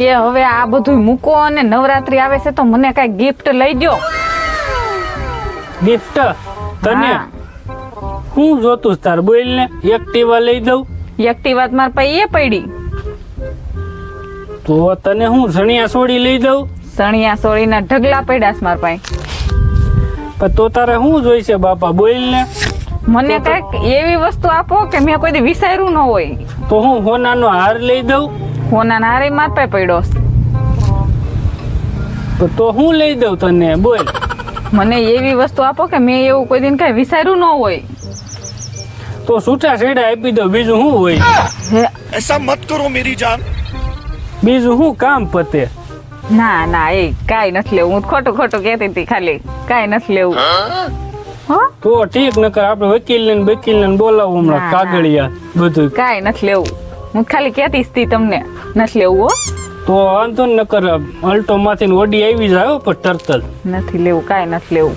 એ હવે આ બધું મૂકો અને નવરાત્રી આવે છે તો મને કઈ ગિફ્ટ લઈ દો. ગિફ્ટ તને હા. હું જોતું છે તાર બોલ ને એક્ટિવા લઈ દઉં એક્ટિવા માર પાસે એ પડી. તો તને હું જણિયા સોડી લઈ દઉં સણિયા સોળીના ઢગલા પડ્યા છે માર પાસે. પણ તો તારે શું જોઈશે બાપા બોલ ને મને કઈક એવી વસ્તુ આપો કે મેં કોઈ દી વિચાર્યું ન હોય. તો હું હોનાનો હાર લઈ દઉં હોના નારે માર પાસે પડ્યો છે. તો હું લઈ દઉં તને બોલ મને એવી વસ્તુ આપો કે મેં એવું કોઈ દિન કઈ વિચાર્યું ન હોય. તો છૂટા છેડા આપી દઉં બીજું શું હોય હે, ऐसा मत करो मेरी जान। બીજું શું કામ પતે ના ના એ કાઈ નથી લેવું. હું ખોટું ખોટું કહેતી હતી ખાલી. કાઈ નથી લેવું. હો તો ઠીક નકર આપણે વકીલ ને બોલાવું હમણાં ના, કાગળિયા બધું કાઈ નથી લેવું. હું ખાલી કહેતી હતી તમને નથી લેવું. હો તો વાંધો ને નકર અલ્ટો માંથી ઓડી આવી જાય પણ તરત જ નથી લેવું. કાઈ નથી લેવું.